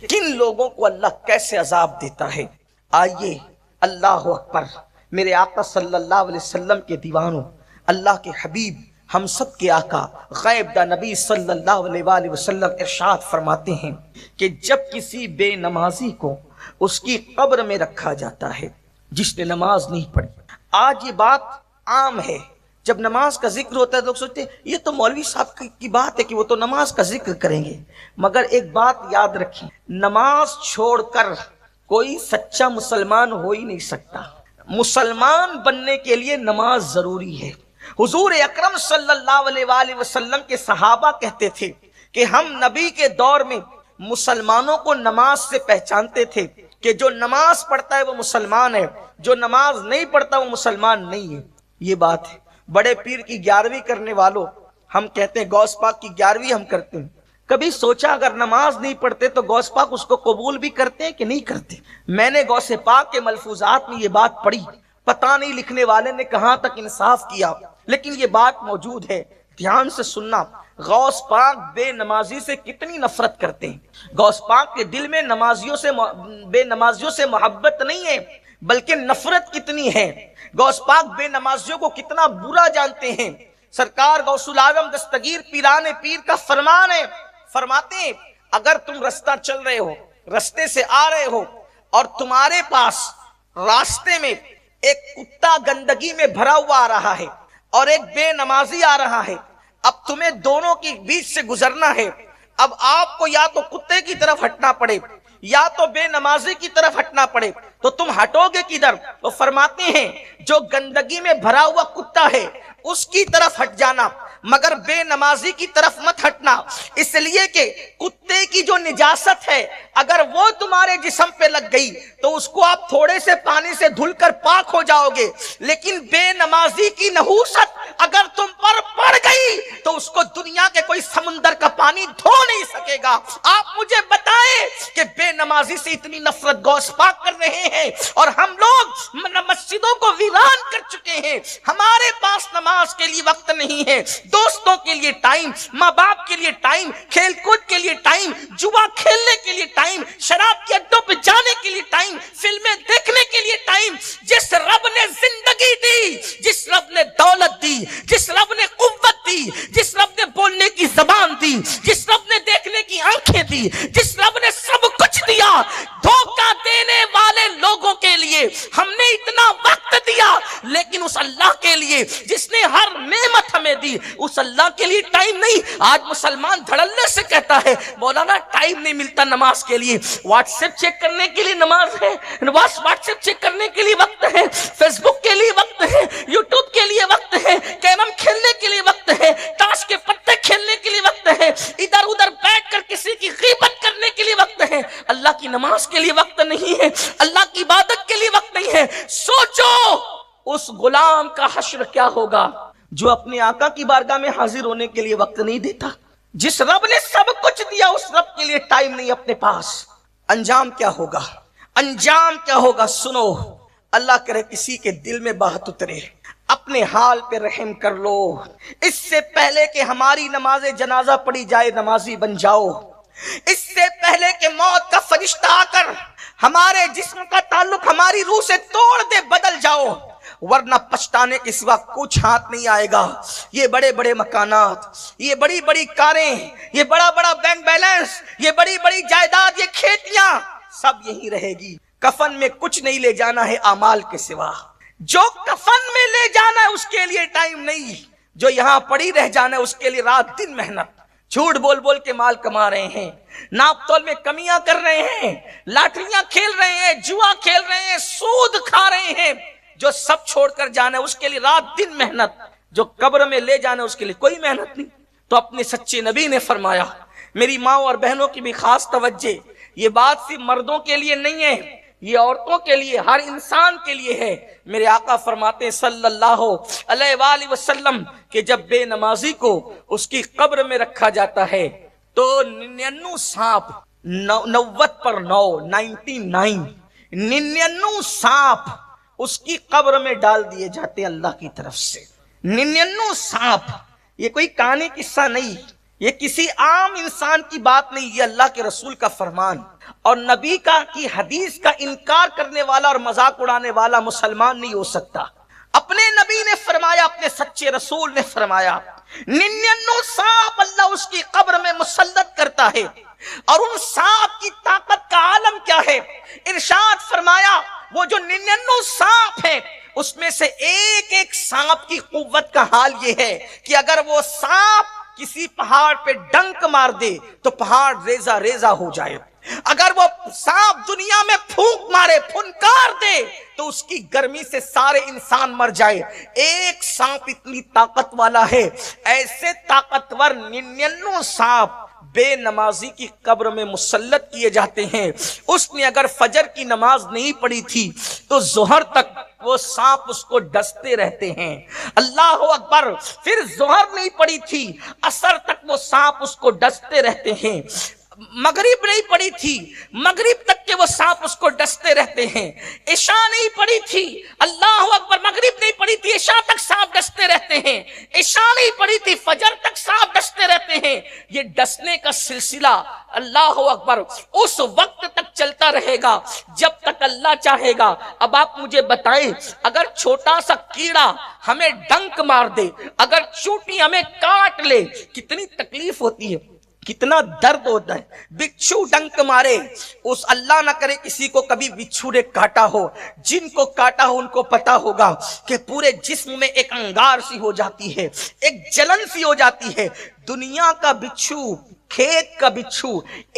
کن لوگوں کو اللہ کیسے عذاب دیتا ہے۔ آئیے اللہ اکبر، میرے آقا صلی اللہ علیہ وسلم کے دیوانوں، اللہ کے حبیب، ہم سب کے آقا غیب دا نبی صلی اللہ علیہ وآلہ وسلم ارشاد فرماتے ہیں کہ جب کسی بے نمازی کو اس کی قبر میں رکھا جاتا ہے جس نے نماز نہیں پڑھی۔ آج یہ بات عام ہے، جب نماز کا ذکر ہوتا ہے تو لوگ سوچتے ہیں یہ تو مولوی صاحب کی بات ہے کہ وہ تو نماز کا ذکر کریں گے، مگر ایک بات یاد رکھیں، نماز چھوڑ کر کوئی سچا مسلمان ہو ہی نہیں سکتا۔ مسلمان بننے کے لیے نماز ضروری ہے۔ حضور اکرم صلی اللہ علیہ وآلہ وسلم کے صحابہ کہتے تھے کہ ہم نبی کے دور میں مسلمانوں کو نماز سے پہچانتے تھے کہ جو نماز پڑھتا ہے وہ مسلمان ہے، جو نماز نہیں پڑھتا وہ مسلمان نہیں ہے۔ یہ بات ہے۔ بڑے پیر کی 11ویں کرنے والوں، ہم کہتے ہیں غوث پاک کی 11ویں ہم کرتے ہیں، کبھی سوچا اگر نماز نہیں پڑھتے تو غوث پاک اس کو قبول بھی کرتے ہیں کہ نہیں کرتے؟ میں نے غوث پاک کے ملفوظات میں یہ بات پڑھی، پتہ نہیں لکھنے والے نے کہاں تک انصاف کیا، لیکن یہ بات موجود ہے، دھیان سے سننا۔ غوث پاک بے نمازی سے کتنی نفرت کرتے ہیں۔ غوث پاک کے دل میں بے نمازیوں سے محبت نہیں ہے، بلکہ نفرت کتنی ہے۔ غوث پاک بے نمازیوں کو کتنا برا جانتے ہیں۔ سرکار غوث العالم دستگیر پیران پیر کا فرمان ہے، فرماتے ہیں اگر تم رستہ چل رہے ہو، رستے سے آ رہے ہو اور تمہارے پاس راستے میں ایک کتا گندگی میں بھرا ہوا آ رہا ہے اور ایک بے نمازی آ رہا ہے، اب تمہیں دونوں کے بیچ سے گزرنا ہے، اب آپ کو یا تو کتے کی طرف ہٹنا پڑے یا تو بے نمازی کی طرف ہٹنا پڑے، تو تم ہٹو گے کدھر؟ تو فرماتے ہیں جو گندگی میں بھرا ہوا کتا ہے اس کی طرف ہٹ جانا، مگر بے نمازی کی طرف مت ہٹنا، اس لیے کہ کتے کی جو نجاست ہے اگر وہ تمہارے جسم پہ لگ گئی تو اس کو آپ تھوڑے سے پانی سے دھل کر پاک ہو جاؤ گے، لیکن بے نمازی کی نحوست اگر تم پر پڑ گئی تو اس کو دنیا کے کوئی سمندر کا پانی دھو نہیں سکے گا۔ آپ مجھے بتائیں کہ بے نمازی سے اتنی نفرت غوث پاک کر رہے ہیں اور ہم لوگ مسجدوں کو ویران کر چکے ہیں، ہمارے پاس نماز کے لیے وقت نہیں ہے، دوستوں کے لیے ٹائم، ماں باپ کے لیے ٹائم، کھیل کود کے لیے ٹائم، جوا کھیلنے کے لیے ٹائم، شراب کے اڈوں پہ جانے کے لیے ٹائم، فلمیں دیکھنے کے لیے ٹائم۔ جس رب نے زندگی دی، جس رب نے دولت دی، جس رب نے قوت دی، جس رب نے بولنے کی زبان دی، جس رب نے دیکھنے کی آنکھیں دی، جس رب نے سب کچھ دیا، دھوکہ دینے والے لوگوں کے لیے ہم نے اتنا وقت دیا، لیکن اس اللہ کے لیے جس نے ہر نعمت ہمیں دی اس اللہ کے لیے ٹائم نہیں۔ آج مسلمان دھڑلے سے کہتا ہے مولانا ٹائم نہیں ملتا نماز کے لیے، واٹس ایپ چیک کرنے کے لیے نماز ہے، واٹس ایپ چیک کرنے کے لیے وقت ہے، فیس بک کے لیے وقت ہے، یوٹیوب کے لیے وقت ہے، کیرم کھیلنے کے لیے وقت ہے، تاش کے پتے کھیلنے کے لیے وقت ہے، ادھر ادھر بیٹھ کر کسی کی غیبت کرنے کے لیے وقت ہے، اللہ کی نماز کے لیے وقت نہیں ہے، اللہ کی عبادت کے لیے وقت نہیں ہے۔ سوچو اس غلام کا حشر کیا ہوگا جو اپنے آقا کی بارگاہ میں حاضر ہونے کے لیے وقت نہیں دیتا۔ جس رب نے سب کچھ دیا اس رب کے لیے ٹائم نہیں اپنے پاس۔ انجام کیا ہوگا؟ انجام کیا ہوگا؟ سنو، اللہ کرے کسی کے دل میں بات اترے، اپنے حال پہ رحم کر لو، اس سے پہلے کہ ہماری نماز جنازہ پڑھی جائے نمازی بن جاؤ، اس سے پہلے کہ موت کا فرشتہ آ کر ہمارے جسم کا تعلق ہماری روح سے توڑ دے بدل جاؤ، ورنہ پچھتانے کے سوا کچھ ہاتھ نہیں آئے گا۔ یہ بڑے بڑے مکانات، یہ بڑی بڑی کاریں، یہ بڑا بڑا بینک بیلنس، یہ بڑی بڑی جائیداد، یہ کھیتیاں سب یہی رہے گی۔ کفن میں کچھ نہیں لے جانا ہے اعمال کے سوا، جو کفن میں لے جانا ہے اس کے لیے ٹائم نہیں، جو یہاں پڑی رہ جانا ہے اس کے لیے رات دن محنت۔ جھوٹ بول بول کے مال کما رہے ہیں، ناپ تول میں کمیاں کر رہے ہیں، لاٹریاں کھیل رہے ہیں، جوا کھیل رہے ہیں، سود کھا رہے ہیں، جو سب چھوڑ کر جانا ہے اس کے لیے رات دن محنت، جو قبر میں لے جانا ہے اس کے لیے کوئی محنت نہیں۔ تو اپنے سچے نبی نے فرمایا، میری ماں اور بہنوں کی بھی خاص توجہ، یہ بات صرف مردوں کے لیے نہیں ہے، یہ عورتوں کے لیے، ہر انسان کے لیے ہے۔ میرے آقا فرماتے ہیں صلی اللہ علیہ وآلہ وسلم کہ جب بے نمازی کو اس کی قبر میں رکھا جاتا ہے تو 99 سانپ، 90 پر 9، 99 سانپ اس کی قبر میں ڈال دیے جاتے ہیں اللہ کی طرف سے۔ 99 سانپ، یہ کوئی کہانی قصہ نہیں، یہ کسی عام انسان کی بات نہیں، یہ اللہ کے رسول کا فرمان اور نبی کی حدیث کا انکار کرنے والا اور مذاق اڑانے والا مسلمان نہیں ہو سکتا۔ اپنے نبی نے فرمایا، اپنے سچے رسول نے فرمایا 99 سانپ اللہ اس کی قبر میں مسلط کرتا ہے، اور ان سانپ کی طاقت کا عالم کیا ہے؟ ارشاد فرمایا وہ جو 99 سانپ ہیں اس میں سے ایک ایک سانپ کی قوت کا حال یہ ہے کہ اگر وہ سانپ کسی پہاڑ پہ ڈنک مار دے تو پہاڑ ریزہ ریزہ ہو جائے، اگر وہ سانپ دنیا میں پھونک مارے، پھنکار دے تو اس کی گرمی سے سارے انسان مر جائے۔ ایک سانپ اتنی طاقت والا ہے، ایسے طاقتور 99 سانپ بے نمازی کی قبر میں مسلط کیے جاتے ہیں۔ اس نے اگر فجر کی نماز نہیں پڑھی تھی تو ظہر تک وہ سانپ اس کو ڈستے رہتے ہیں۔ اللہ اکبر، پھر ظہر نہیں پڑھی تھی، عصر تک وہ سانپ اس کو ڈستے رہتے ہیں۔ مغرب نہیں پڑھی تھی، مغرب تک کے وہ سانپ اس کو ڈستے رہتے ہیں۔ عشاء نہیں پڑھی تھی، اللہ اکبر، مغرب نہیں پڑھی تھی، عشاء تک سانپ ڈستے رہتے ہیں۔ عشاء نہیں پڑھی تھی، فجر تک سانپ ڈستے رہتے ہیں۔ یہ ڈسنے کا سلسلہ اللہ اکبر اس وقت تک چلتا رہے گا جب تک اللہ چاہے گا۔ اب آپ مجھے بتائیں، اگر چھوٹا سا کیڑا ہمیں ڈنک مار دے، اگر چونٹی ہمیں کاٹ لے، کتنی تکلیف ہوتی ہے، کتنا درد ہوتا ہے۔ بچھو ڈنک مارے، اس اللہ نہ کرے کسی کو کبھی بچھو نے کاٹا ہو، جن کو کاٹا ہو ان کو پتا ہوگا کہ پورے جسم میں ایک انگار سی ہو جاتی ہے، ایک جلن سی ہو جاتی ہے۔ دنیا کا بچھو، کھیت کا بچھو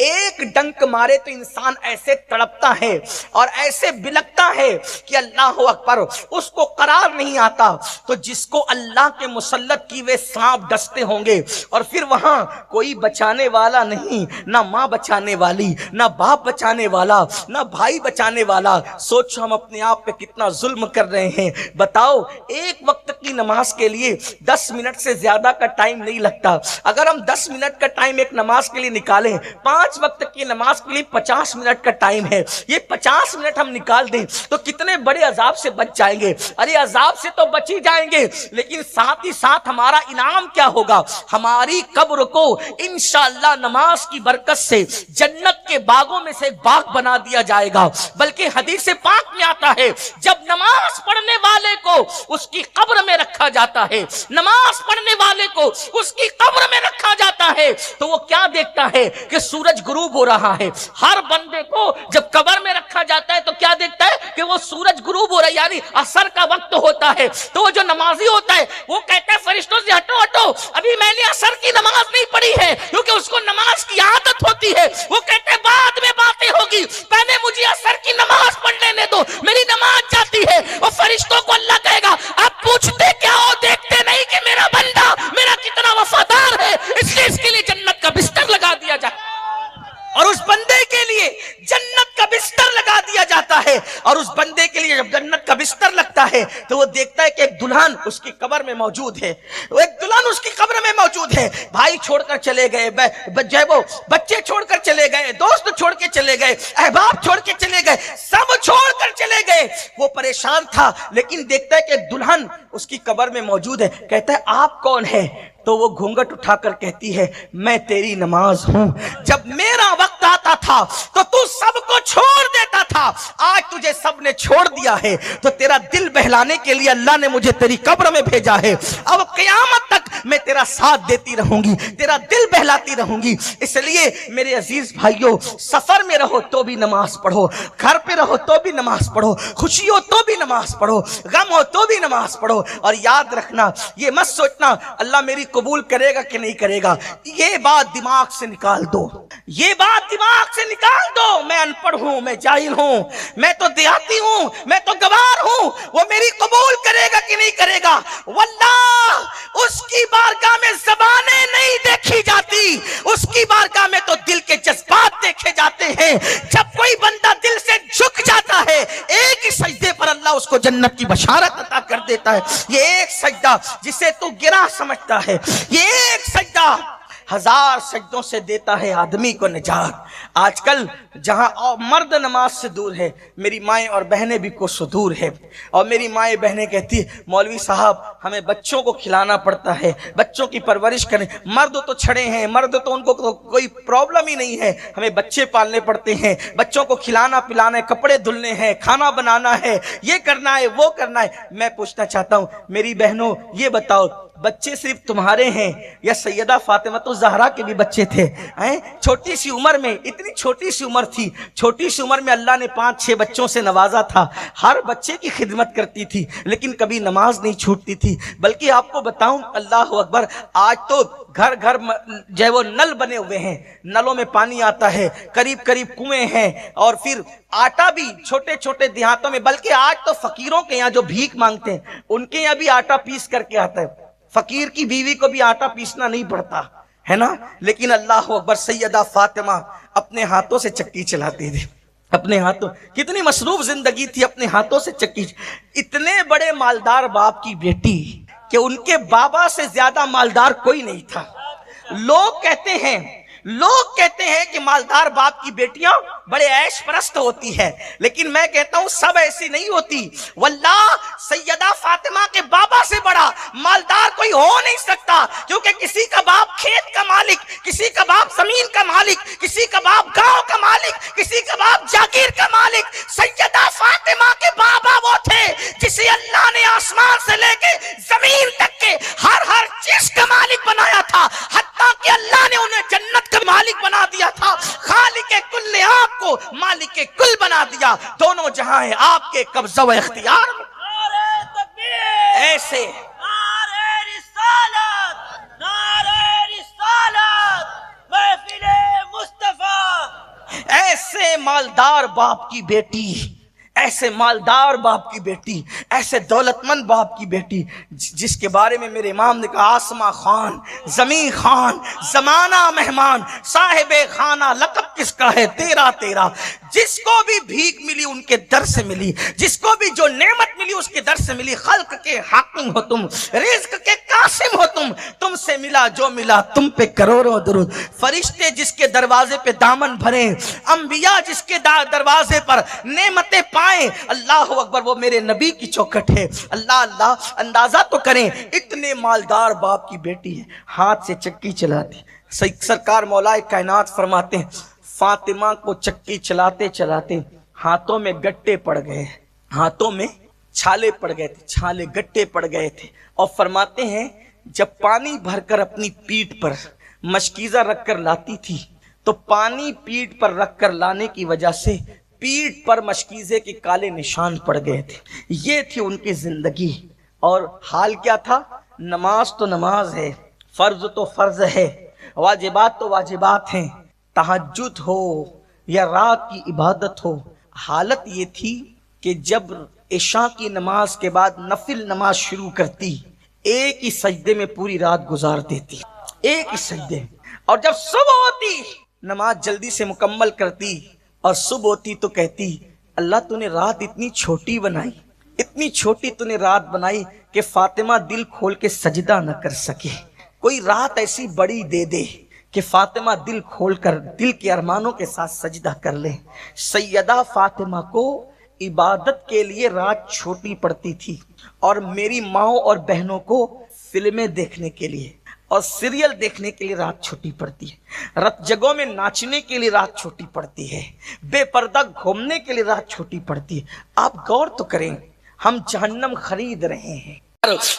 ایک ڈنک مارے تو انسان ایسے تڑپتا ہے اور ایسے بلکتا ہے کہ اللہ اکبر، اس کو قرار نہیں آتا۔ تو جس کو اللہ کے مسلط کی ہوئے سانپ ڈستے ہوں گے اور پھر وہاں کوئی بچانے والا نہیں، نہ ماں بچانے والی، نہ باپ بچانے والا، نہ بھائی بچانے والا، سوچو ہم اپنے آپ پہ کتنا ظلم کر رہے ہیں۔ بتاؤ، ایک وقت کی نماز کے لیے 10 منٹ سے زیادہ کا ٹائم نہیں لگتا۔ اگر ہم 10 منٹ کا ٹائم ایک نماز کے لیے نکالیں، 5 وقت کی نماز کے لیے 50 منٹ کا ٹائم ہے، یہ 50 منٹ ہم نکال دیں تو کتنے بڑے عذاب سے بچ جائیں گے۔ ارے عذاب سے تو بچ ہی جائیں گے، لیکن ساتھ ہی ساتھ ہمارا انعام کیا ہوگا؟ ہماری قبر کو انشاءاللہ نماز کی برکت سے جنت کے باغوں میں سے ایک باغ بنا دیا جائے گا۔ بلکہ حدیث پاک میں آتا ہے، جب نماز پڑھنے والے کو اس کی قبر میں رکھا جاتا ہے، نماز پڑھنے والے کو اس کی قبر میں رکھا جاتا ہے تو وہ کیا دیکھتا ہے کہ سورج غروب ہو رہا ہے۔ ہر بندے کو جب قبر میں رکھا جاتا ہے تو کیا دیکھتا ہے کہ وہ سورج غروب ہو رہا ہے، یعنی عصر کا وقت ہوتا ہے۔ تو وہ جو نمازی ہوتا ہے وہ کہتا ہے فرشتوں سے ہٹو ہٹو، ابھی میں نے عصر کی نماز نہیں پڑھی ہے، کیونکہ اس کو نماز کی عادت ہوتی ہے۔ وہ کہتے ہیں بعد میں باتیں ہوگی، پہلے مجھے عصر کی نماز پڑھ لینے دو، میری نماز جاتی ہے۔ اور فرشتوں کو اللہ کہے گا اب پوچھتے کیا ہو، دیکھتے نہیں کہ میرا بندہ میرا کتنا وفادار ہے، اس لیے اس کے لیے جنت کا بستر لگا دیا جائے۔ اور اس بندے کے لیے جنت کا بستر لگا دیا جاتا ہے۔ اور اس بندے کے لیے جب جنت کا بستر لگتا ہے تو وہ دیکھتا ہے کہ ایک دلہن اس کی قبر میں موجود ہے، ایک دلہن اس کی قبر میں موجود ہے۔ بھائی چھوڑ کر چلے گئے، وہ بچے چھوڑ کر چلے گئے، دوست چھوڑ کے چلے گئے، احباب چھوڑ کے چلے گئے، سب چھوڑ کر چلے گئے۔ وہ پریشان تھا، لیکن دیکھتا ہے کہ ایک دلہن اس کی قبر میں موجود ہے۔ کہتا ہے آپ کون ہے؟ تو وہ گھونگٹ اٹھا کر کہتی ہے میں تیری نماز ہوں، جب میرا وقت آتا تھا تو تو سب کو چھوڑ دیتا تھا، آج تجھے سب نے چھوڑ دیا ہے تو تیرا دل بہلانے کے لیے اللہ نے مجھے تیری قبر میں بھیجا ہے۔ اب قیامت تک میں تیرا ساتھ دیتی رہوں گی، تیرا دل بہلاتی رہوں گی۔ اس لیے میرے عزیز بھائیوں، سفر میں رہو تو بھی نماز پڑھو، گھر پہ رہو تو بھی نماز پڑھو، خوشی ہو تو بھی نماز پڑھو، غم ہو تو بھی نماز پڑھو۔ اور یاد رکھنا، یہ مت سوچنا اللہ میری قبول کرے گا کہ نہیں کرے گا، یہ بات دماغ سے نکال دو، یہ بات دماغ سے نکال دو۔ میں ان پڑھ ہوں، میں جاہل ہوں، میں تو دیہاتی ہوں، میں تو گوار ہوں، وہ میری قبول کرے گا کہ نہیں کرے گا؟ واللہ اس کی بارگاہ میں زبانیں نہیں دیکھی جاتی، اس کی بارگاہ میں تو دل کے جذبات دیکھے جاتے ہیں۔ جب کوئی بندہ دل سے جھک جاتا ہے، ایک ہی سجدے پر اللہ اس کو جنت کی بشارت عطا کر دیتا ہے۔ یہ ایک سجدہ جسے تو گرا سمجھتا ہے، یہ ایک سجدہ 1000 سجدوں سے دیتا ہے آدمی کو نجات۔ آج کل جہاں مرد نماز سے دور ہے، میری مائیں اور بہنیں بھی کوسوں دور ہے، اور میری مائیں بہنیں کہتی ہے مولوی صاحب ہمیں بچوں کو کھلانا پڑتا ہے، بچوں کی پرورش کریں، مرد تو چھڑے ہیں، مرد تو ان کو کوئی پرابلم ہی نہیں ہے، ہمیں بچے پالنے پڑتے ہیں، بچوں کو کھلانا پلانا ہے، کپڑے دھلنے ہیں، کھانا بنانا ہے، یہ کرنا ہے وہ کرنا ہے۔ میں پوچھنا چاہتا ہوں میری بہنوں یہ بتاؤ بچے صرف تمہارے ہیں یا سیدہ فاطمہ الزہرا کے بھی بچے تھے؟ چھوٹی سی عمر میں، اتنی چھوٹی سی عمر تھی، چھوٹی سی عمر میں اللہ نے 5-6 بچوں سے نوازا تھا، ہر بچے کی خدمت کرتی تھی لیکن کبھی نماز نہیں چھوٹتی تھی۔ بلکہ آپ کو بتاؤں اللہ اکبر، آج تو گھر گھر جو ہے وہ نل بنے ہوئے ہیں، نلوں میں پانی آتا ہے، قریب قریب کنویں ہیں، اور پھر آٹا بھی چھوٹے چھوٹے دیہاتوں میں، بلکہ آج تو فقیروں کے یہاں جو بھیک مانگتے ہیں ان کے یہاں بھی آٹا پیس کر کے آتا ہے، فقیر کی بیوی کو بھی آٹا پیسنا نہیں پڑتا ہے نا۔ لیکن اللہ اکبر، سیدہ فاطمہ اپنے ہاتھوں سے چکی چلاتی تھی، اپنے ہاتھوں، کتنی مصروف زندگی تھی، اپنے ہاتھوں سے چکی۔ اتنے بڑے مالدار باپ کی بیٹی کہ ان کے بابا سے زیادہ مالدار کوئی نہیں تھا۔ لوگ کہتے ہیں کہ مالدار باپ کی بیٹیاں بڑے عیش پرست ہوتی ہے، لیکن میں کہتا ہوں سب ایسی نہیں ہوتی۔ واللہ سیدہ فاطمہ کے بابا سے بڑا مالدار کوئی ہو نہیں سکتا، کیونکہ کسی کا باپ کھیت کا مالک، کسی کا باپ زمین کا مالک، کسی کا باپ گاؤں کا مالک، کسی کا باپ جاگیر کا مالک۔ سیدہ فاطمہ کے بابا وہ تھے جسے اللہ نے آسمان سے لے کے زمین تک کے ہر چیز کا مالک بنایا تھا، حتیٰ کہ اللہ نے انہیں جنت کا مالک بنا دیا تھا، خالق کل نے آپ کو مالک کل بنا دیا، دونوں جہاں ہیں آپ کے قبضہ و اختیار میں۔ نعرہ تکبیر، ایسے نعرہ رسالت، نعرہ رسالت، محفل مصطفیٰ۔ ایسے مالدار باپ کی بیٹی، ایسے مالدار باپ کی بیٹی، ایسے دولت مند باپ کی بیٹی جس کے بارے میں میرے امام نے کہا آسماں خان، زمین خان، زمانہ مہمان، صاحب خانہ لقب کس کا ہے تیرا تیرا۔ جس کو بھی بھیک ملی ان کے در سے ملی، جس کو بھی جو نعمت ملی اس کے در سے ملی۔ خلق کے حاکم ہو تم، رزق کے قاسم ہو تم سے ملا جو ملا تم پہ کروڑوں درود۔ فرشتے جس کے دروازے پہ دامن بھریں، انبیاء جس کے دروازے پر نعمتیں پائیں، اللہ اکبر وہ میرے نبی کی چوکھٹ ہے۔ اللہ اندازہ تو کریں، اتنے مالدار باپ کی بیٹی ہے، ہاتھ سے چکی چلاتی۔ سرکار مولا کائنات فرماتے ہیں فاطمہ کو چکی چلاتے چلاتے ہاتھوں میں گٹے پڑ گئے، ہاتھوں میں چھالے پڑ گئے تھے، چھالے گٹے پڑ گئے تھے، اور فرماتے ہیں جب پانی بھر کر اپنی پیٹھ پر مشکیزہ رکھ کر لاتی تھی تو پانی پیٹھ پر رکھ کر لانے کی وجہ سے پیٹھ پر مشکیزے کے کالے نشان پڑ گئے تھے۔ یہ تھی ان کی زندگی، اور حال کیا تھا؟ نماز تو نماز ہے، فرض تو فرض ہے، واجبات تو واجبات ہیں، تہجد ہو یا رات کی عبادت ہو۔ حالت یہ تھی کہ جب عشاء کی نماز کے بعد نفل نماز شروع کرتی، ایک ہی سجدے میں پوری رات گزار دیتی، ایک ہی سجدے، اور جب صبح ہوتی نماز جلدی سے مکمل کرتی، اور صبح ہوتی تو کہتی اللہ تو نے رات اتنی چھوٹی بنائی، اتنی چھوٹی تو نے رات بنائی کہ فاطمہ دل کھول کے سجدہ نہ کر سکے، کوئی رات ایسی بڑی دے دے کہ فاطمہ دل کھول کر دل کے ارمانوں کے ساتھ سجدہ کر لے۔ سیدہ فاطمہ کو عبادت کے لیے رات چھوٹی پڑتی تھی، اور میری ماؤں اور بہنوں کو فلمیں دیکھنے کے لیے اور سیریل دیکھنے کے لیے رات چھوٹی پڑتی ہے، رت جگہوں میں ناچنے کے لیے رات چھوٹی پڑتی ہے، بے پردہ گھومنے کے لیے رات چھوٹی پڑتی ہے۔ آپ غور تو کریں، ہم جہنم خرید رہے ہیں۔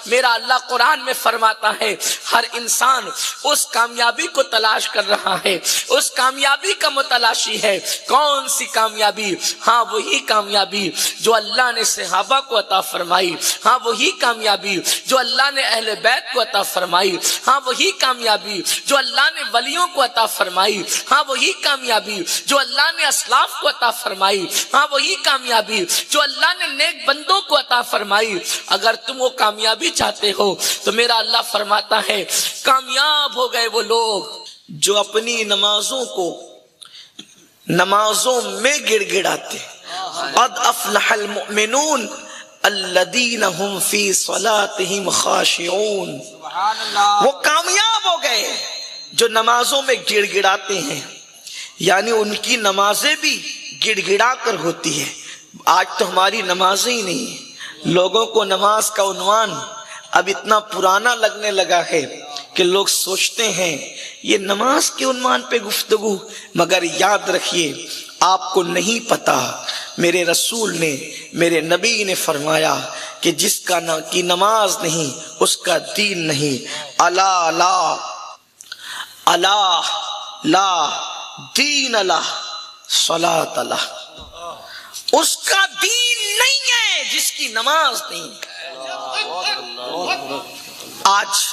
میرا اللہ قرآن میں فرماتا ہے ہر انسان اس کامیابی کو تلاش کر رہا ہے، اس کامیابی کا متلاشی ہے۔ کون سی کامیابی؟ ہاں وہی کامیابی جو اللہ نے صحابہ کو عطا فرمائی، ہاں وہی کامیابی جو اللہ نے اہل بیت کو عطا فرمائی، ہاں وہی کامیابی جو اللہ نے ولیوں کو عطا فرمائی، ہاں وہی کامیابی جو اللہ نے اسلاف کو عطا فرمائی، ہاں وہی کامیابی جو اللہ نے نیک بندوں کو عطا فرمائی۔ اگر تم وہ کامیابی چاہتے ہو تو میرا اللہ فرماتا ہے کامیاب ہو گئے وہ لوگ جو اپنی نمازوں کو نمازوں میں گڑ گڑاتے۔ قد افلح المؤمنون الذین هم فی صلاتهم خاشعون۔ وہ کامیاب ہو گئے جو نمازوں میں گڑ گڑاتے ہیں، یعنی ان کی نمازیں بھی گڑ گڑا کر ہوتی ہے۔ آج تو ہماری نمازیں ہی نہیں ہیں، لوگوں کو نماز کا عنوان اب اتنا پرانا لگنے لگا ہے کہ لوگ سوچتے ہیں یہ نماز کے عنوان پہ گفتگو، مگر یاد رکھیے آپ کو نہیں پتا، میرے رسول نے، میرے نبی نے فرمایا کہ جس کا کی نماز نہیں اس کا دین نہیں۔ الا لا الا لا دین اللہ صلاۃ اللہ، اس کا دین نہیں ہے جس کی نماز نہیں۔ آج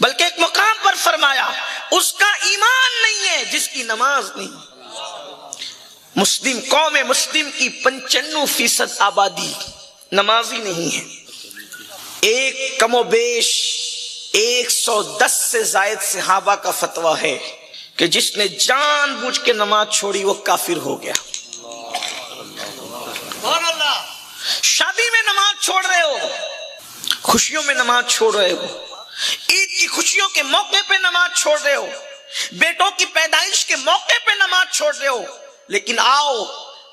بلکہ ایک مقام پر فرمایا اس کا ایمان نہیں ہے جس کی نماز نہیں۔ مسلم قوم مسلم کی 95% آبادی نمازی نہیں ہے۔ ایک کم و بیش 110 سے زائد صحابہ کا فتویٰ ہے کہ جس نے جان بوجھ کے نماز چھوڑی وہ کافر ہو گیا۔ شادی میں نماز چھوڑ رہے ہو، خوشیوں میں نماز چھوڑ رہے ہو، عید کی خوشیوں کے موقع پہ نماز چھوڑ رہے ہو، بیٹوں کی پیدائش کے موقع پہ نماز چھوڑ رہے ہو، لیکن آؤ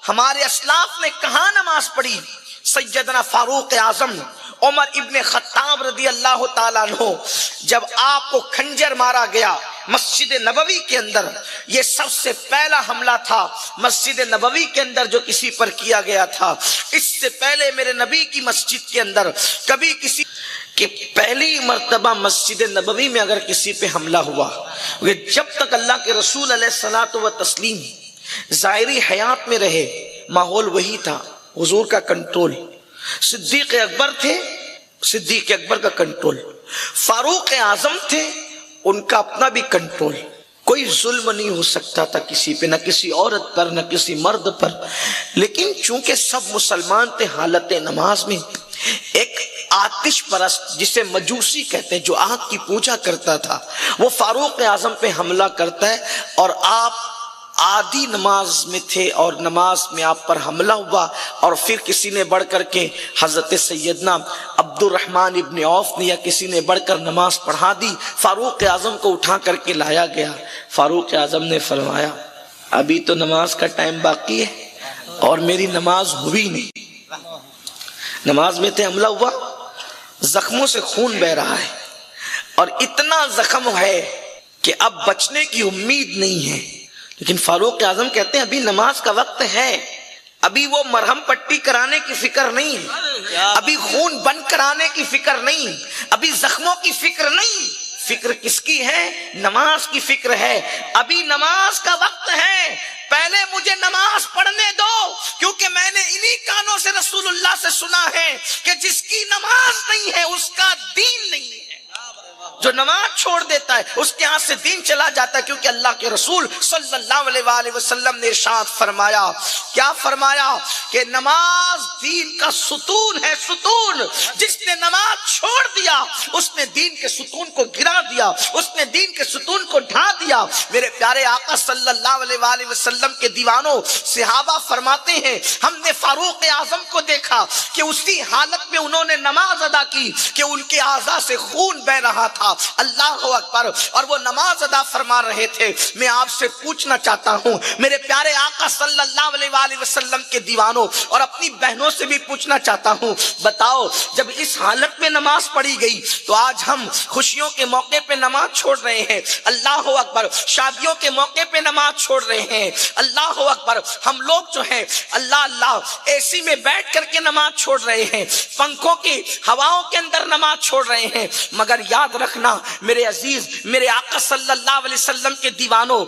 ہمارے اسلاف نے کہاں نماز پڑھی؟ سیدنا فاروق اعظم عمر ابن خطاب رضی اللہ تعالیٰ عنہ، جب آپ کو خنجر مارا گیا مسجد نبوی کے اندر، یہ سب سے پہلا حملہ تھا مسجد نبوی کے اندر جو کسی پر کیا گیا تھا۔ اس سے پہلے میرے نبی کی مسجد کے اندر کبھی کسی کہ پہلی مرتبہ مسجد نبوی میں اگر کسی پہ حملہ ہوا، جب تک اللہ کے رسول علیہ الصلوۃ والتسلیم ظاہری حیات میں رہے ماحول وہی تھا، حضور کا کنٹرول، صدیق اکبر تھے، صدیق اکبر کا کنٹرول، فاروق اعظم تھے، ان کا اپنا بھی کنٹرول۔ کوئی ظلم نہیں ہو سکتا تھا کسی پہ، نہ کسی عورت پر نہ کسی مرد پر، لیکن چونکہ سب مسلمان تھے حالت نماز میں، ایک آتش پرست جسے مجوسی کہتے ہیں جو آگ کی پوجا کرتا تھا، وہ فاروق اعظم پہ حملہ کرتا ہے اور آپ آدھی نماز میں تھے اور نماز میں آپ پر حملہ ہوا، اور پھر کسی نے بڑھ کر کے حضرت سیدنا عبد الرحمن ابن عوف نے یا کسی نے بڑھ کر نماز پڑھا دی، فاروق اعظم کو اٹھا کر کے لایا گیا۔ فاروق اعظم نے فرمایا ابھی تو نماز کا ٹائم باقی ہے اور میری نماز ہوئی نہیں۔ نماز میں تھے، حملہ ہوا، زخموں سے خون بہ رہا ہے اور اتنا زخم ہے کہ اب بچنے کی امید نہیں ہے، لیکن فاروق اعظم کہتے ہیں ابھی نماز کا وقت ہے، ابھی وہ مرہم پٹی کرانے کی فکر نہیں، ابھی خون بند کرانے کی فکر نہیں، ابھی زخموں کی فکر نہیں، فکر کس کی ہے؟ نماز کی فکر ہے۔ ابھی نماز کا وقت ہے، پہلے مجھے نماز پڑھنے دو، کیونکہ میں نے انہی کانوں سے رسول اللہ سے سنا ہے کہ جس کی نماز نہیں ہے اس کا دین نہیں ہے۔ جو نماز چھوڑ دیتا ہے اس کے ہاتھ سے دین چلا جاتا ہے، کیونکہ اللہ کے رسول صلی اللہ علیہ وآلہ وسلم نے ارشاد فرمایا، کیا فرمایا؟ کہ نماز دین کا ستون ہے، ستون۔ جس نے نماز چھوڑ دیا اس نے دین کے ستون کو گرا دیا، اس نے دین کے ستون کو ڈھا دیا۔ میرے پیارے آقا صلی اللہ علیہ وآلہ وسلم کے دیوانوں، صحابہ فرماتے ہیں ہم نے فاروق اعظم کو دیکھا کہ اسی حالت میں انہوں نے نماز ادا کی کہ ان کے اعضاء سے خون بہ رہا تھا، اللہ اکبر، اور وہ نماز ادا فرما رہے تھے۔ میں آپ سے پوچھنا چاہتا ہوں میرے پیارے آقا صلی اللہ علیہ وآلہ وسلم کے دیوانوں، اور اپنی بہنوں سے بھی پوچھنا چاہتا ہوں، بتاؤ جب اس حالت میں نماز پڑھی گئی تو آج ہم خوشیوں کے موقع پہ نماز چھوڑ رہے ہیں، اللہ اکبر، شادیوں کے موقع پہ نماز چھوڑ رہے ہیں، اللہ اکبر، ہم لوگ جو ہیں اللہ اللہ اے سی میں بیٹھ کر کے نماز چھوڑ رہے ہیں، پنکھوں کی ہواؤں کے اندر نماز چھوڑ رہے ہیں، مگر یاد رکھنا میرے عزیز، میرے آقا صلی اللہ علیہ وسلم کے دیوانوں،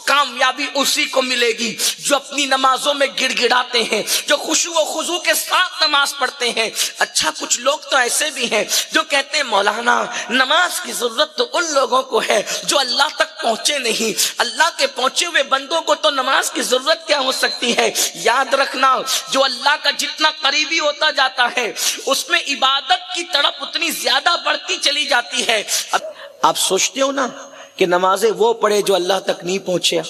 کامیابی اسی کو ملے گی جو اپنی نمازوں میں گڑ گڑاتے ہیں، جو خشوع و خضوع کے ساتھ نماز پڑھتے ہیں۔ اچھا کچھ لوگ تو ایسے بھی ہیں جو کہتے ہیں مولانا نماز کی ضرورت تو ان لوگوں کو ہے جو اللہ تک پہنچے نہیں، اللہ کے پہنچے ہوئے بندوں کو تو نماز کی ضرورت کیا ہو سکتی ہے؟ یاد رکھنا جو اللہ کا جتنا قریبی ہوتا جاتا ہے اس میں عبادت کی تڑپ اتنی زیادہ بڑھتی چلی جاتی ہے۔ آپ سوچتے ہو نا کہ نمازیں وہ پڑھے جو اللہ تک نہیں پہنچے،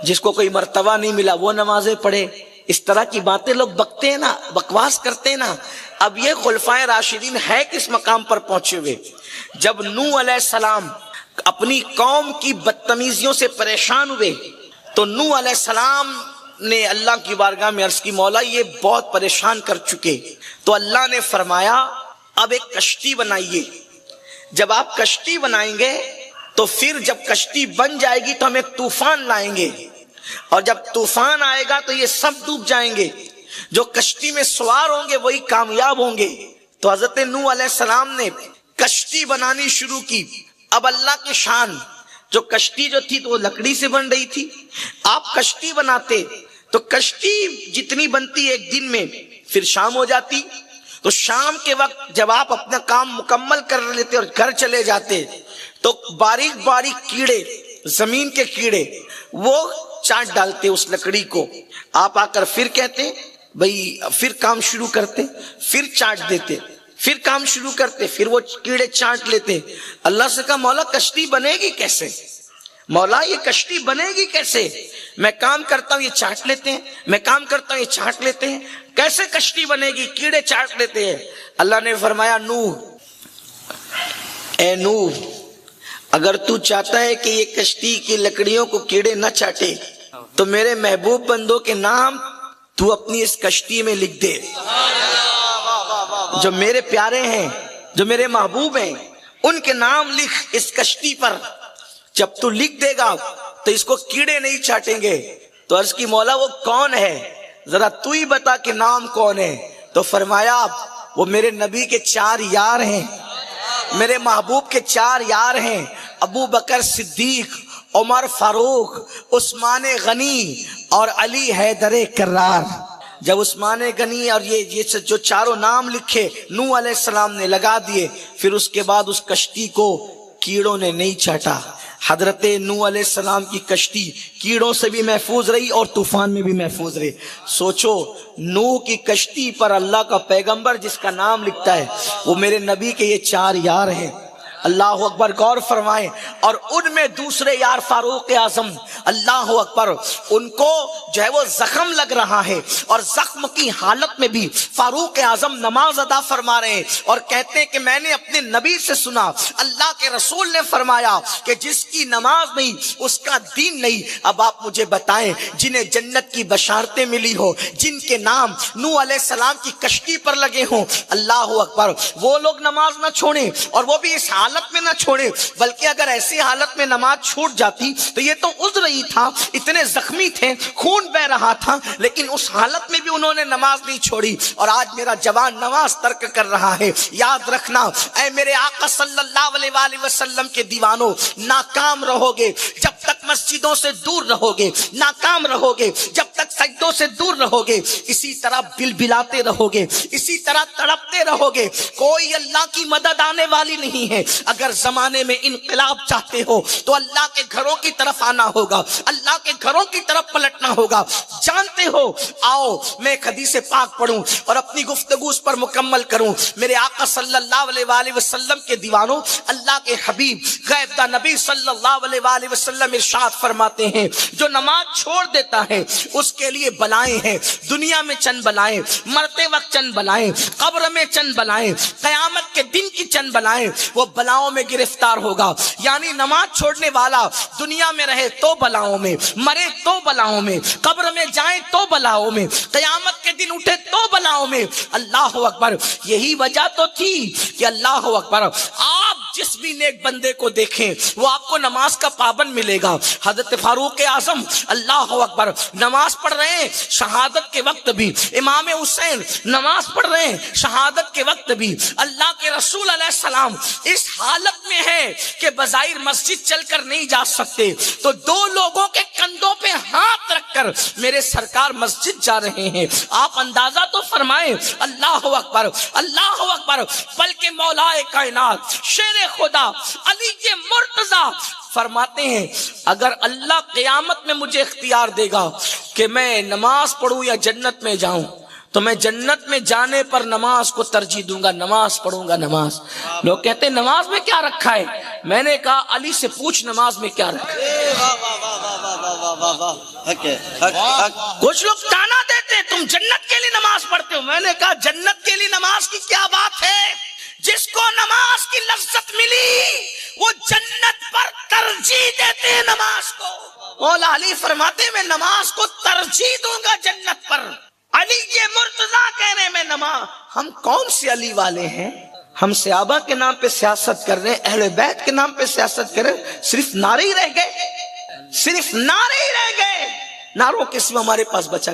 جس کو کوئی مرتبہ نہیں ملا وہ نمازیں پڑھے، اس طرح کی باتیں لوگ بکتے ہیں نا، بکواس کرتے ہیں نا۔ اب یہ خلفائے راشدین ہے کس مقام پر پہنچے ہوئے؟ جب نوح علیہ السلام اپنی قوم کی بدتمیزیوں سے پریشان ہوئے تو نوح علیہ السلام نے اللہ کی بارگاہ میں عرض کی مولا یہ بہت پریشان کر چکے. تو اللہ نے فرمایا اب ایک کشتی بنائیے. جب آپ کشتی بنائیں گے تو پھر جب کشتی بن جائے گی تو ہم ایک طوفان لائیں گے, اور جب طوفان آئے گا تو یہ سب ڈوب جائیں گے, جو کشتی میں سوار ہوں گے وہی کامیاب ہوں گے. تو حضرت نوح علیہ السلام نے کشتی بنانی شروع کی. اب اللہ کی شان, جو کشتی جو تھی تو وہ لکڑی سے بن رہی تھی. آپ کشتی بناتے تو کشتی جتنی بنتی ایک دن میں, پھر شام ہو جاتی. تو شام کے وقت جب آپ اپنا کام مکمل کر لیتے اور گھر چلے جاتے تو باریک باریک کیڑے, زمین کے کیڑے, وہ چاٹ ڈالتے اس لکڑی کو. آپ آ کر پھر کہتے بھئی پھر کام شروع کرتے, پھر چاٹ دیتے, پھر کام شروع کرتے, پھر وہ کیڑے چاٹ لیتے. اللہ سے کہا مولا کشتی بنے گی کیسے؟ مولا یہ کشتی بنے گی کیسے؟ میں کام کرتا ہوں یہ چاٹ لیتے ہیں, میں کام کرتا ہوں یہ چاٹ لیتے ہیں, کیسے کشتی بنے گی؟ کیڑے چاٹ لیتے ہیں. اللہ نے فرمایا نوح, اے نوح, اگر تو چاہتا ہے کہ یہ کشتی کی لکڑیوں کو کیڑے نہ چاٹے تو میرے محبوب بندوں کے نام تو اپنی اس کشتی میں لکھ دے. جو میرے پیارے ہیں, جو میرے محبوب ہیں, ان کے نام لکھ اس کشتی پر. جب تو لکھ دے گا تو اس کو کیڑے نہیں چاٹیں گے. تو عرض کی مولا وہ کون ہے, ذرا تو ہی بتا کہ نام کون ہے. تو فرمایا وہ میرے نبی کے 4 یار ہیں, میرے محبوب کے 4 یار ہیں, ابو بکر صدیق, عمر فاروق, عثمان غنی اور علی حیدر کرار. جب عثمان غنی اور یہ جو چاروں نام لکھے نوح علیہ السلام نے لگا دیے, پھر اس کے بعد اس کشتی کو کیڑوں نے نہیں چاٹا. حضرت نوح علیہ السلام کی کشتی کیڑوں سے بھی محفوظ رہی اور طوفان میں بھی محفوظ رہی. سوچو نوح کی کشتی پر اللہ کا پیغمبر جس کا نام لکھتا ہے وہ میرے نبی کے یہ 4 یار ہیں. اللہ اکبر, غور فرمائیں. اور ان میں دوسرے یار فاروق اعظم, اللہ اکبر, ان کو جو ہے وہ زخم لگ رہا ہے اور زخم کی حالت میں بھی فاروق اعظم نماز ادا فرما رہے ہیں اور کہتے ہیں کہ میں نے اپنے نبی سے سنا اللہ کے رسول نے فرمایا کہ جس کی نماز نہیں اس کا دین نہیں. اب آپ مجھے بتائیں جنہیں جنت کی بشارتیں ملی ہو, جن کے نام نوح علیہ السلام کی کشتی پر لگے ہوں, اللہ اکبر, وہ لوگ نماز نہ چھوڑیں, اور وہ بھی اس حالت میں نہ چھوڑے, بلکہ اگر ایسی حالت میں نماز چھوٹ جاتی تو یہ تو عذر ہی تھا, اتنے زخمی تھے, خون بہ رہا تھا, لیکن اس حالت میں بھی انہوں نے نماز نہیں چھوڑی. اور آج میرا جوان نماز ترک کر رہا ہے. یاد رکھنا اے میرے آقا صلی اللہ علیہ وآلہ وسلم کے دیوانوں, ناکام رہو گے جب تک مسجدوں سے دور رہو گے, ناکام رہو گے جب تک سجدوں سے دور رہو گے, اسی طرح بلبلاتے رہو گے, اسی طرح تڑپتے رہو گے. کوئی اللہ کی مدد آنے والی نہیں ہے. اگر زمانے میں انقلاب چاہتے ہو تو اللہ کے گھروں کی طرف آنا ہوگا, اللہ کے گھروں کی طرف پلٹنا ہوگا. جانتے ہو, آؤ میں ایک حدیث پاک پڑھوں اور اپنی گفتگو اس پر مکمل کروں. میرے آقا صلی اللہ علیہ وآلہ وسلم کے دیوانوں, اللہ کے حبیب غیب دا نبی صلی اللہ علیہ وآلہ وسلم ارشاد فرماتے ہیں جو نماز چھوڑ دیتا ہے اس کے لیے بلائیں ہیں. دنیا میں چند بلائیں, مرتے وقت چند بلائیں, قبر میں چند بلائیں, قیامت کے دن کی چند بلائیں. وہ بلاؤں میں گرفتار ہوگا. یعنی نماز چھوڑنے والا دنیا میں رہے تو بلاؤں میں, مرے تو بلاؤں میں, قبر میں جائیں تو بلاؤں میں, قیامت کے دن اٹھے تو بلاؤں میں. اللہ اکبر. یہی وجہ تو تھی کہ اللہ اکبر, آپ جس بھی نیک بندے کو دیکھیں وہ آپ کو نماز کا پابند ملے گا. حضرت فاروق اعظم اللہ اکبر نماز پڑھ رہے ہیں شہادت کے وقت بھی, امام حسین نماز پڑھ رہے ہیں شہادت کے وقت بھی. اللہ کے رسول علیہ السلام اس حالت میں ہے کہ بظاہر مسجد چل کر نہیں جا سکتے, تو 2 لوگوں کے کندھوں پہ ہاتھ رکھ کر میرے سرکار مسجد جا رہے ہیں. آپ اندازہ تو فرمائیں. اللہ اکبر, اللہ اکبر. بلکہ مولا کائنات شیر خدا علی مرتضیٰ فرماتے ہیں اگر اللہ قیامت میں مجھے اختیار دے گا کہ میں نماز پڑھوں یا جنت میں جاؤں تو میں جنت میں جانے پر نماز کو ترجیح دوں گا, نماز پڑھوں گا. نماز, لوگ کہتے ہیں نماز میں کیا رکھا ہے, میں نے کہا علی سے پوچھ نماز میں کیا رکھا ہے. کچھ لوگ تانا دیتے تم جنت کے لیے نماز پڑھتے ہو, میں نے کہا جنت کے لیے نماز کی کیا بات ہے. جس کو نماز کی لذت ملی وہ جنت پر ترجیح دیتے ہیں نماز کو. مولا علی فرماتے ہیں میں نماز کو ترجیح دوں گا جنت پر. علی یہ مرتضیٰ کہنے میں نماز. ہم کون سے علی والے ہیں؟ ہم صحابہ کے نام پہ سیاست کر رہے ہیں, اہل بیت کے نام پہ سیاست کر رہے ہیں. صرف نعرے ہی رہ گئے, صرف نعرے ہی رہ گئے. نعروں کے سوا ہمارے پاس بچا